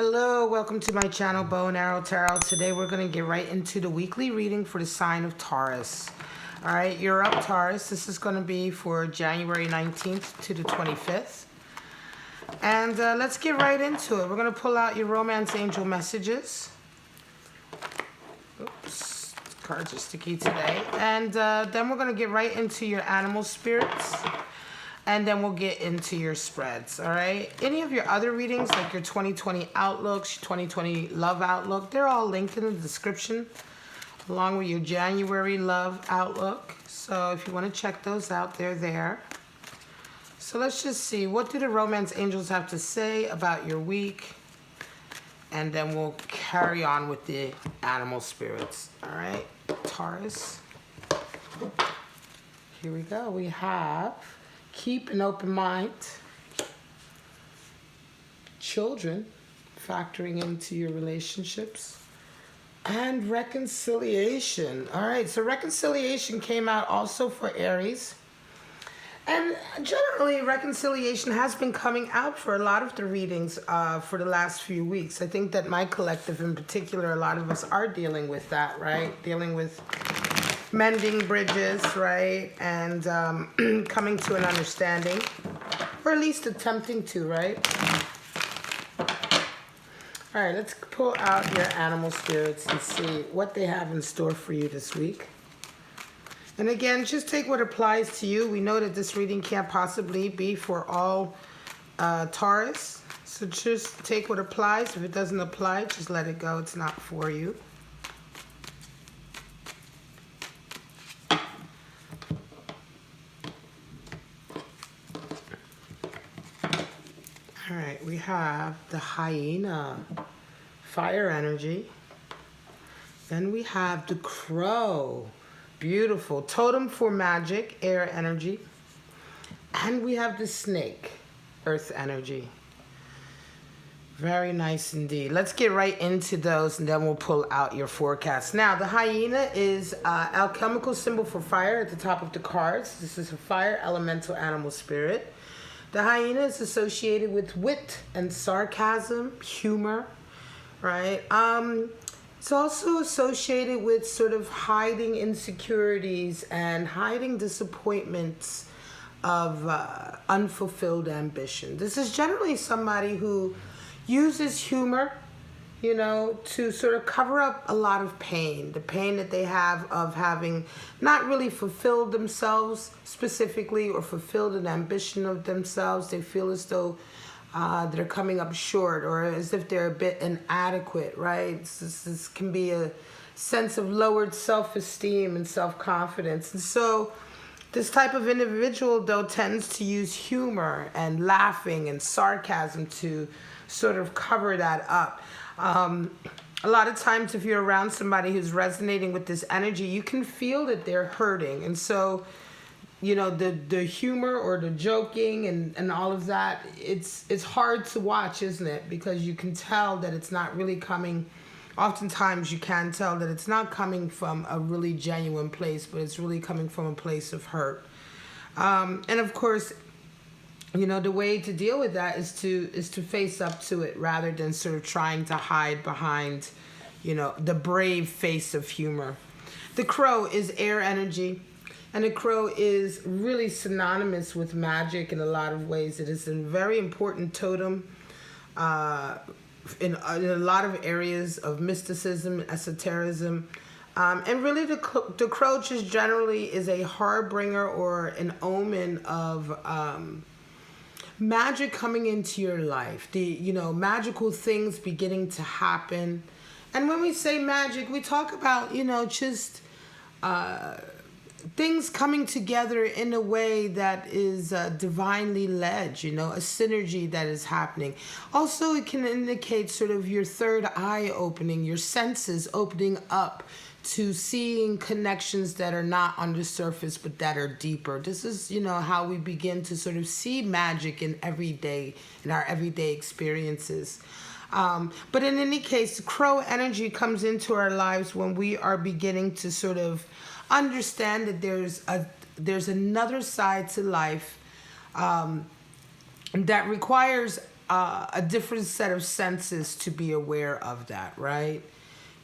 Hello, welcome to my channel, Bow and Arrow Tarot. Today we're going to get right into the weekly reading for the sign of Taurus. All right, you're up, Taurus. This is going to be for January 19th to the 25th. And let's get right into it. We're going to pull out your romance angel messages. Oops, cards are sticky today. And then we're going to get right into your animal spirits. And then we'll get into your spreads, all right? Any of your other readings, like your 2020 outlooks, your 2020 love outlook, they're all linked in the description, along with your January love outlook. So if you want to check those out, they're there. So let's just see, what do the romance angels have to say about your week? And then we'll carry on with the animal spirits, all right? Taurus. Here we go. We have... keep an open mind. Children, factoring into your relationships. And reconciliation. All right, so reconciliation came out also for Aries. And generally, reconciliation has been coming out for a lot of the readings for the last few weeks. I think that my collective in particular, a lot of us are dealing with that, right? Dealing with mending bridges, right? And coming to an understanding, or at least attempting to, right? All right, let's pull out your animal spirits and see what they have in store for you this week. And again, just take what applies to you. We know that this reading can't possibly be for all Taurus. So just take what applies. If it doesn't apply, just let it go. It's not for you. All right, we have the hyena, fire energy. Then we have the crow, beautiful, totem for magic, air energy. And we have the snake, earth energy. Very nice indeed. Let's get right into those and then we'll pull out your forecast. Now, the hyena is an alchemical symbol for fire at the top of the cards. This is a fire elemental animal spirit. The hyena is associated with wit and sarcasm, humor, right? It's also associated with sort of hiding insecurities and hiding disappointments of unfulfilled ambition. This is generally somebody who uses humor, you know, to sort of cover up a lot of pain, the pain that they have of having not really fulfilled themselves specifically or fulfilled an ambition of themselves. They feel as though they're coming up short or as if they're a bit inadequate, right? This can be a sense of lowered self-esteem and self-confidence. And so this type of individual, though, tends to use humor and laughing and sarcasm to sort of cover that up. A lot of times if you're around somebody who's resonating with this energy, you can feel that they're hurting. And so, you know, the humor or the joking and all of that, it's hard to watch, isn't it? Because you can tell that it's not really coming. Oftentimes you can tell that it's not coming from a really genuine place, but it's really coming from a place of hurt. And of course, you know, the way to deal with that is to face up to it rather than sort of trying to hide behind, you know, the brave face of humor. The crow is air energy, and the crow is really synonymous with magic in a lot of ways. It is a very important totem in a lot of areas of mysticism, esotericism. And really the crow just generally is a harbinger or an omen of magic coming into your life, you know, magical things beginning to happen. And when we say magic, we talk about, you know, just things coming together in a way that is divinely led, you know, a synergy that is happening. Also, it can indicate sort of your third eye opening, your senses opening up to seeing connections that are not on the surface but that are deeper. This is, you know, how we begin to sort of see magic in our everyday experiences. But in any case, crow energy comes into our lives when we are beginning to sort of understand that there's another side to life that requires a different set of senses to be aware of that, right?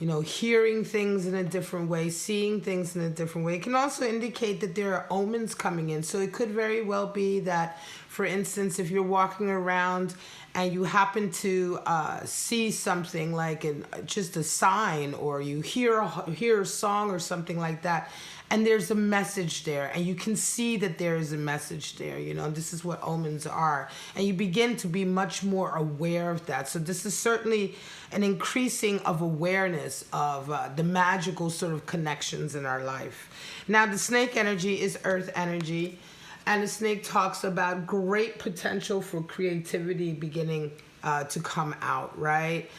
You know, hearing things in a different way, seeing things in a different way. It can also indicate that there are omens coming in. So it could very well be that, for instance, if you're walking around and you happen to see something like just a sign, or you hear a song or something like that, and there's a message there, and you can see that there is a message there. You know, this is what omens are. And you begin to be much more aware of that. So this is certainly an increasing of awareness of the magical sort of connections in our life. Now, the snake energy is earth energy, and the snake talks about great potential for creativity beginning to come out, right?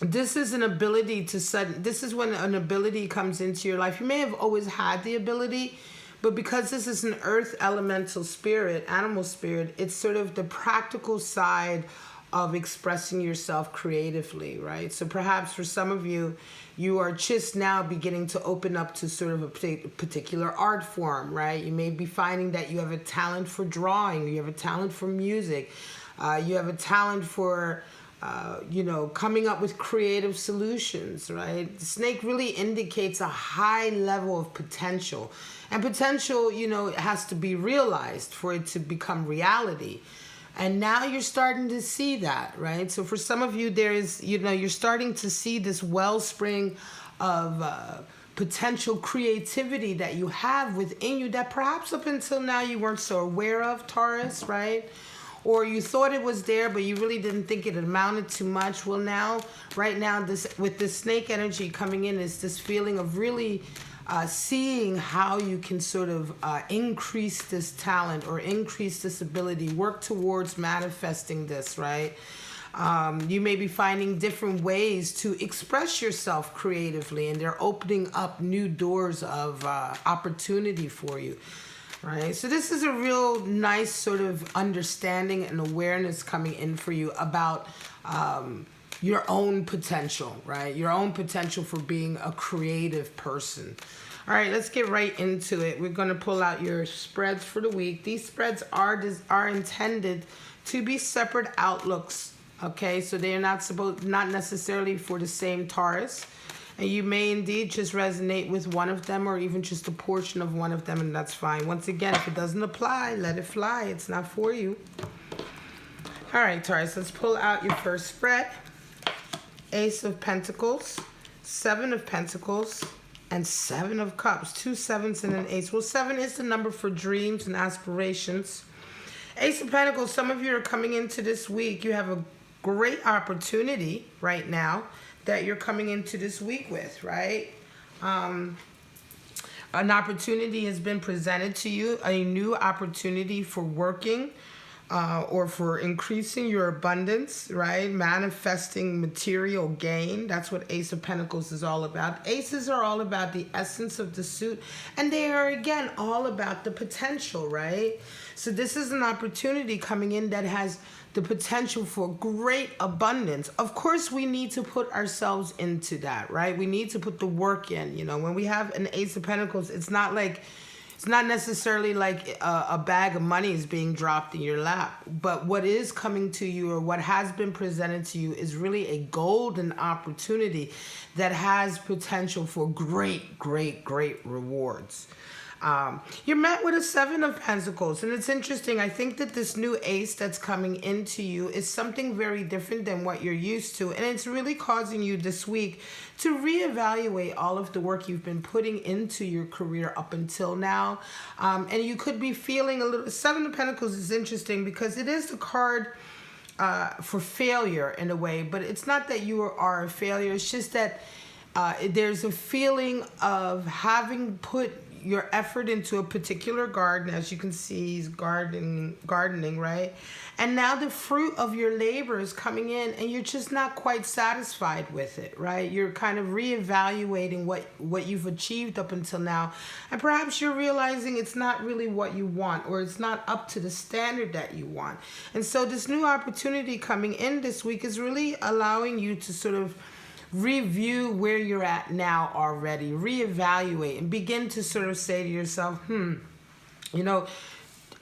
This is an ability this is when an ability comes into your life. You may have always had the ability, but because this is an earth elemental spirit, animal spirit, it's sort of the practical side of expressing yourself creatively, right? So perhaps for some of you, you are just now beginning to open up to sort of a particular art form, right? You may be finding that you have a talent for drawing, you have a talent for music, you have a talent for coming up with creative solutions, right? The snake really indicates a high level of potential. And potential, it has to be realized for it to become reality. And now you're starting to see that, right? So for some of you, you're starting to see this wellspring of potential creativity that you have within you that perhaps up until now you weren't so aware of, Taurus, right? Or you thought it was there, but you really didn't think it amounted to much. Well, now, right now, with this snake energy coming in, is this feeling of really seeing how you can sort of increase this talent or increase this ability, work towards manifesting this, right? You may be finding different ways to express yourself creatively, and they're opening up new doors of opportunity for you. Right, so this is a real nice sort of understanding and awareness coming in for you about your own potential, right? Your own potential for being a creative person. All right, let's get right into it. We're going to pull out your spreads for the week. These spreads are intended to be separate outlooks. Okay, so they are not necessarily for the same Taurus. And you may indeed just resonate with one of them, or even just a portion of one of them, and that's fine. Once again, if it doesn't apply, let it fly. It's not for you. All right, Taurus, let's pull out your first spread. Ace of Pentacles, Seven of Pentacles, and Seven of Cups. 2 7s and an ace. Well, 7 is the number for dreams and aspirations. Ace of Pentacles, some of you are coming into this week. You have a great opportunity right now that you're coming into this week with, right? An opportunity has been presented to you, a new opportunity for working or for increasing your abundance, right? Manifesting material gain. That's what Ace of Pentacles is all about. Aces are all about the essence of the suit, and they are, again, all about the potential, right? So this is an opportunity coming in that has the potential for great abundance. Of course, we need to put ourselves into that, right? We need to put the work in. When we have an Ace of Pentacles, it's not necessarily like a bag of money is being dropped in your lap. But what is coming to you, or what has been presented to you, is really a golden opportunity that has potential for great, great, great rewards. You're met with a 7 of Pentacles, and it's interesting. I think that this new ace that's coming into you is something very different than what you're used to, and it's really causing you this week to reevaluate all of the work you've been putting into your career up until now. And you could be feeling a little... 7 of Pentacles is interesting because it is the card for failure in a way, but it's not that you are a failure. It's just that there's a feeling of having put your effort into a particular garden. As you can see, he's gardening, right? And now the fruit of your labor is coming in, and you're just not quite satisfied with it, right? You're kind of reevaluating what you've achieved up until now, and perhaps you're realizing it's not really what you want, or it's not up to the standard that you want. And so this new opportunity coming in this week is really allowing you to sort of review where you're at now already, reevaluate, and begin to sort of say to yourself,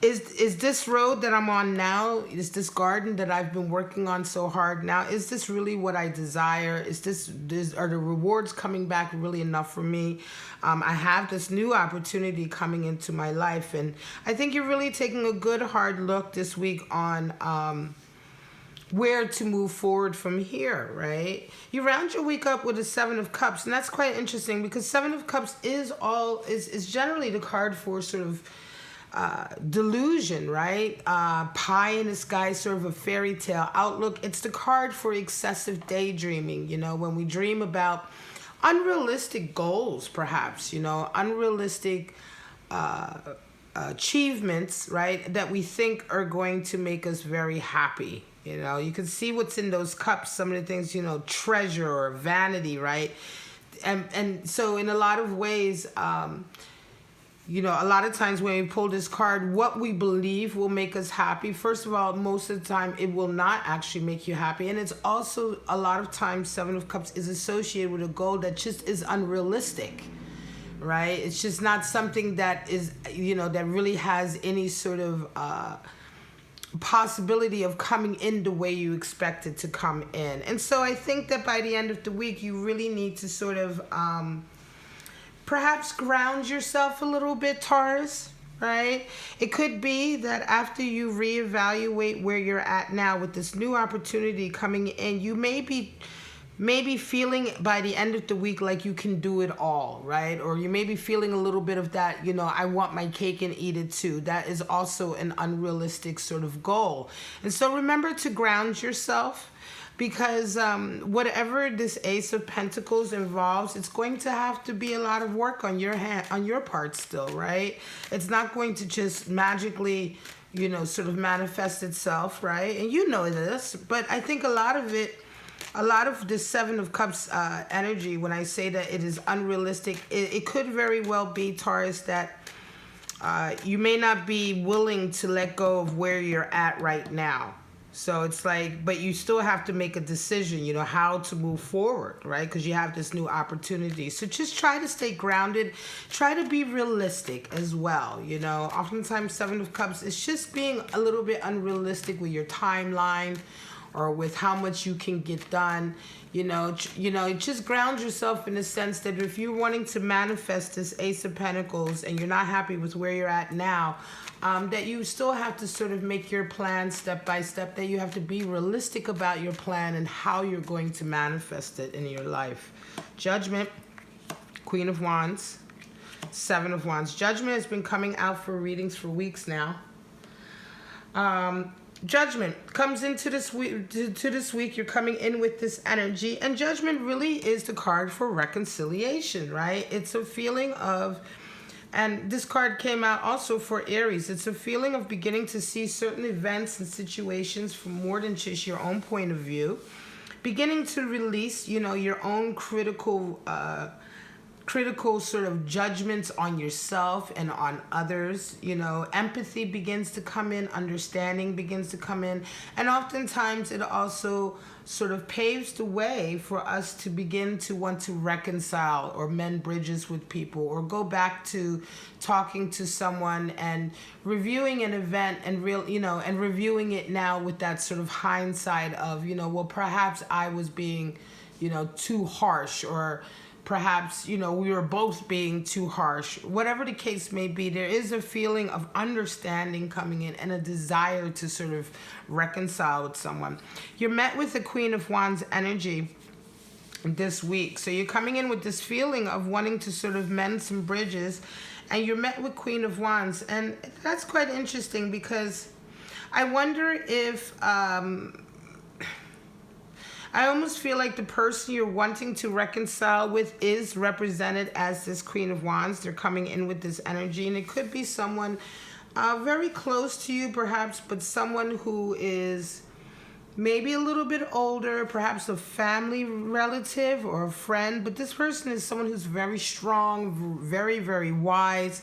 Is this road that I'm on now, is this garden that I've been working on so hard now, is this really what I desire? Are the rewards coming back really enough for me? I have this new opportunity coming into my life, and I think you're really taking a good hard look this week on where to move forward from here, right? You round your week up with a Seven of Cups, and that's quite interesting because Seven of Cups is generally the card for sort of delusion, right? Pie in the sky, sort of a fairy tale outlook. It's the card for excessive daydreaming, when we dream about unrealistic goals, perhaps, unrealistic achievements, right, that we think are going to make us very happy. You can see what's in those cups, some of the things, treasure or vanity, right? And so in a lot of ways, a lot of times when we pull this card, what we believe will make us happy, first of all, most of the time, it will not actually make you happy. And it's also, a lot of times, Seven of Cups is associated with a goal that just is unrealistic, right? It's just not something that is, that really has any sort of possibility of coming in the way you expect it to come in. And so I think that by the end of the week, you really need to sort of perhaps ground yourself a little bit, Taurus, right? It could be that after you reevaluate where you're at now with this new opportunity coming in, you may be feeling by the end of the week like you can do it all, right? Or you may be feeling a little bit of that, I want my cake and eat it too. That is also an unrealistic sort of goal. And so remember to ground yourself, because whatever this Ace of Pentacles involves, it's going to have to be a lot of work on your part still, right? It's not going to just magically, sort of manifest itself, right? And you know this, but I think a lot of this Seven of Cups energy, when I say that it is unrealistic, it could very well be, Taurus, that you may not be willing to let go of where you're at right now. So it's like, but you still have to make a decision, how to move forward, right? Because you have this new opportunity. So just try to stay grounded. Try to be realistic as well, Oftentimes, Seven of Cups is just being a little bit unrealistic with your timeline or with how much you can get done. Just ground yourself in the sense that if you're wanting to manifest this Ace of Pentacles and you're not happy with where you're at now, that you still have to sort of make your plan step by step, that you have to be realistic about your plan and how you're going to manifest it in your life. Judgment, Queen of Wands, Seven of Wands. Judgment has been coming out for readings for weeks now. Judgment comes into this week. You're coming in with this energy, and Judgment really is the card for reconciliation, right? It's a feeling of, and this card came out also for Aries. It's a feeling of beginning to see certain events and situations from more than just your own point of view, beginning to release, your own critical sort of judgments on yourself and on others. Empathy begins to come in, understanding begins to come in, and oftentimes it also sort of paves the way for us to begin to want to reconcile or mend bridges with people, or go back to talking to someone and reviewing an event and reviewing it now with that sort of hindsight of, well, perhaps I was being, too harsh, or perhaps, we were both being too harsh. Whatever the case may be, there is a feeling of understanding coming in and a desire to sort of reconcile with someone. You're met with the Queen of Wands energy this week. So you're coming in with this feeling of wanting to sort of mend some bridges, and you're met with Queen of Wands. And that's quite interesting, because I wonder if I almost feel like the person you're wanting to reconcile with is represented as this Queen of Wands. They're coming in with this energy, and it could be someone very close to you, perhaps, but someone who is maybe a little bit older, perhaps a family relative or a friend. But this person is someone who's very strong, very, very wise.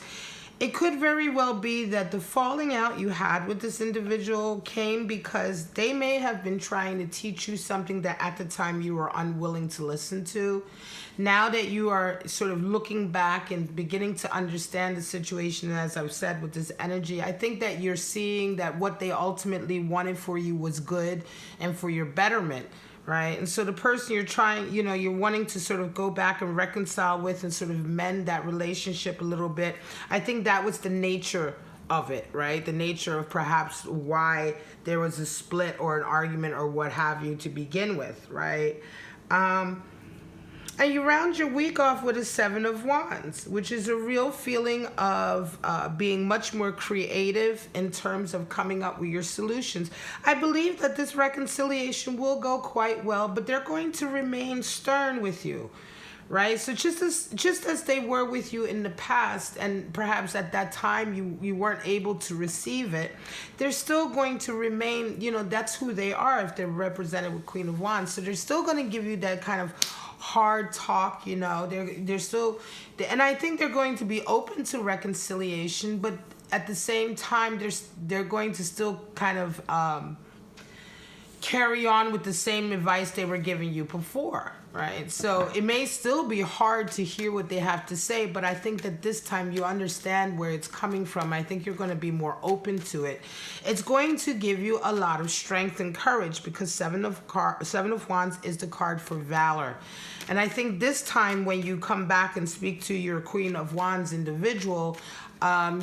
It could very well be that the falling out you had with this individual came because they may have been trying to teach you something that at the time you were unwilling to listen to. Now that you are sort of looking back and beginning to understand the situation, as I've said, with this energy, I think that you're seeing that what they ultimately wanted for you was good and for your betterment. Right. And so the person you're trying, you're wanting to sort of go back and reconcile with and sort of mend that relationship a little bit. I think that was the nature of it, right? The nature of perhaps why there was a split or an argument or what have you to begin with, right? And you round your week off with a 7 of Wands, which is a real feeling of being much more creative in terms of coming up with your solutions. I believe that this reconciliation will go quite well, but they're going to remain stern with you, right? So just as they were with you in the past, and perhaps at that time you weren't able to receive it, they're still going to remain, that's who they are if they're represented with Queen of Wands. So they're still going to give you that kind of hard talk, they're still, and I think they're going to be open to reconciliation, but at the same time they're going to still kind of carry on with the same advice they were giving you before, right? So it may still be hard to hear what they have to say, but I think that this time you understand where it's coming from. I think you're going to be more open to it. It's going to give you a lot of strength and courage because Seven of Wands is the card for valor. And I think this time when you come back and speak to your Queen of Wands individual,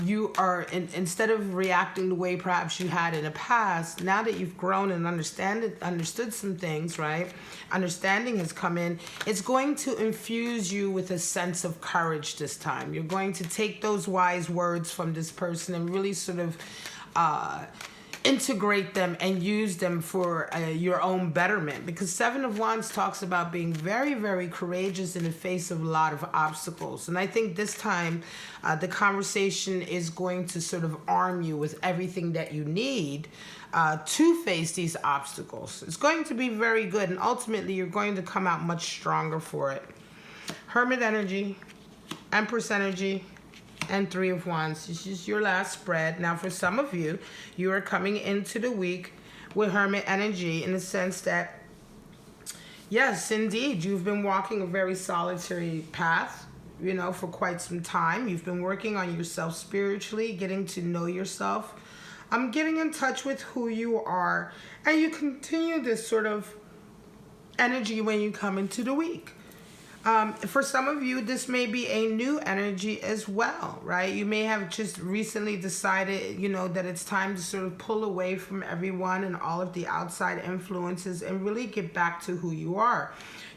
you are, instead of reacting the way perhaps you had in the past, now that you've grown and understood some things, right? Understanding has come in. It's going to infuse you with a sense of courage this time. You're going to take those wise words from this person and really sort of integrate them and use them for your own betterment, because Seven of Wands talks about being very, very courageous in the face of a lot of obstacles. And I think this time the conversation is going to sort of arm you with everything that you need to face these obstacles. It's going to be very good, and ultimately you're going to come out much stronger for it. Hermit energy, Empress energy, and Three of Wands. This is your last spread. Now, for some of you, you are coming into the week with Hermit energy in the sense that, yes, indeed, you've been walking a very solitary path, for quite some time. You've been working on yourself spiritually, getting to know yourself. Getting in touch with who you are. And you continue this sort of energy when you come into the week. For some of you, this may be a new energy as well, right? You may have just recently decided, that it's time to sort of pull away from everyone and all of the outside influences and really get back to who you are.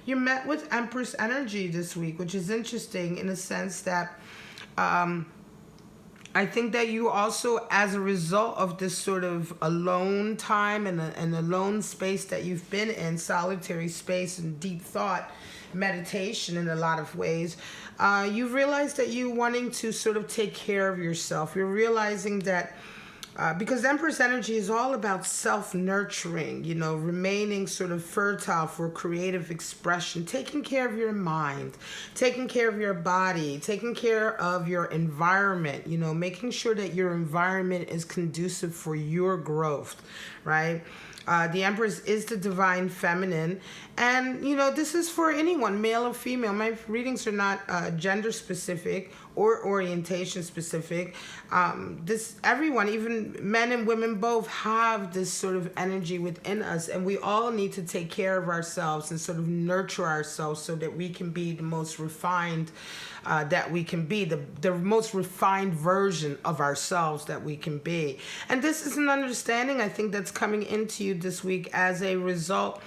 You met with Empress energy this week, which is interesting in the sense that I think that you also, as a result of this sort of alone time and alone space that you've been in, solitary space and deep thought, meditation in a lot of ways, you've realized that you're wanting to sort of take care of yourself. You're realizing that because Empress energy is all about self-nurturing, remaining sort of fertile for creative expression, taking care of your mind, taking care of your body, taking care of your environment, making sure that your environment is conducive for your growth, right? The Empress is the divine feminine. And, this is for anyone, male or female. My readings are not gender specific or orientation specific. Everyone, even men and women both, have this sort of energy within us. And we all need to take care of ourselves and sort of nurture ourselves so that we can be the most refined that we can be, the most refined version of ourselves that we can be. And this is an understanding, I think, that's coming into you this week as a result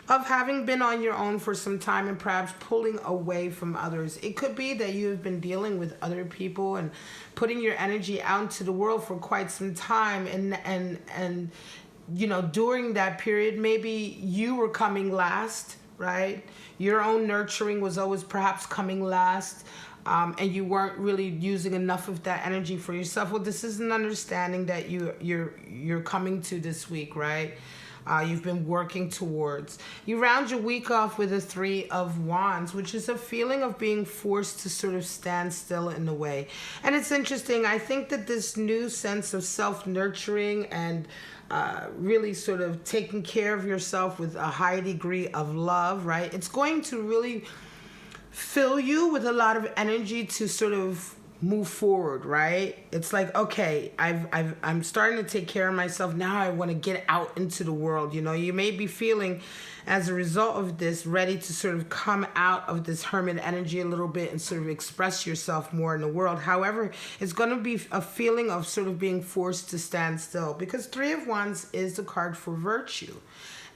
of having been on your own for some time and perhaps pulling away from others. It could be that you've been dealing with other people and putting your energy out into the world for quite some time, and during that period, maybe you were coming last, right? Your own nurturing was always perhaps coming last. And you weren't really using enough of that energy for yourself. Well, this is an understanding that you're coming to this week, right? you've been working towards. You round your week off with a 3 of Wands, which is a feeling of being forced to sort of stand still in a way. And it's interesting. I think that this new sense of self-nurturing and really sort of taking care of yourself with a high degree of love, right? It's going to really fill you with a lot of energy to sort of move forward, right? It's like, okay, I'm starting to take care of myself. Now I want to get out into the world. You know, you may be feeling as a result of this ready to sort of come out of this hermit energy a little bit and sort of express yourself more in the world. However, it's going to be a feeling of sort of being forced to stand still, because 3 of Wands is the card for virtue,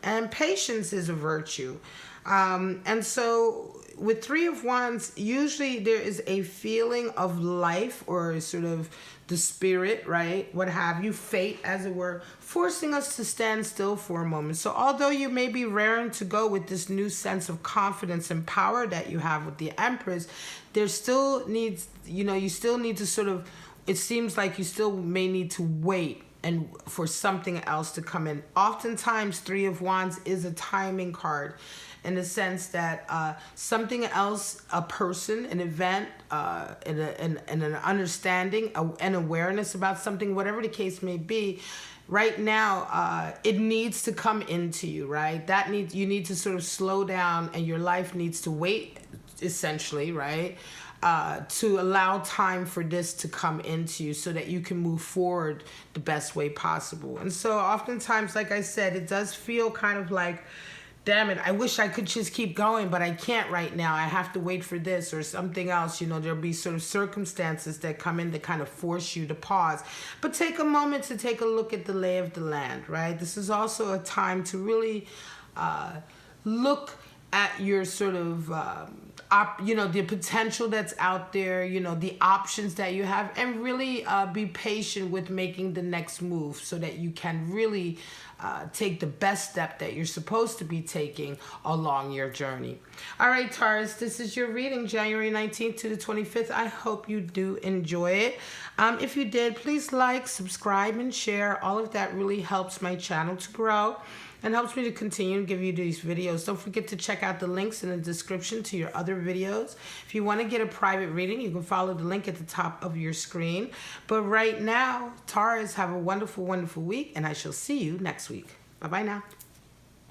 and patience is a virtue. And so with 3 of Wands, usually there is a feeling of life, or sort of the spirit, right? What have you, fate, as it were, forcing us to stand still for a moment. So although you may be raring to go with this new sense of confidence and power that you have with the Empress, there still needs, you know, you still need to sort of, it seems like you still may need to wait and for something else to come in. Oftentimes, 3 of Wands is a timing card, in the sense that something else, a person, an event, and an understanding, an awareness about something, whatever the case may be, right now, it needs to come into you, right? You need to sort of slow down, and your life needs to wait, essentially, right? To allow time for this to come into you so that you can move forward the best way possible. And so oftentimes, like I said, it does feel kind of like, damn it, I wish I could just keep going, but I can't right now. I have to wait for this or something else. You know, there'll be sort of circumstances that come in to kind of force you to pause. But take a moment to take a look at the lay of the land, right? This is also a time to really look at your sort of, you know, the potential that's out there, you know, the options that you have, and really be patient with making the next move so that you can really take the best step that you're supposed to be taking along your journey. All right, Taurus, this is your reading, January 19th to the 25th. I hope you do enjoy it. If you did, please like, subscribe, and share. All of that really helps my channel to grow and helps me to continue to give you these videos. Don't forget to check out the links in the description to your other videos. If you want to get a private reading, you can follow the link at the top of your screen. But right now, Taurus, have a wonderful, wonderful week, and I shall see you next week. Bye-bye now.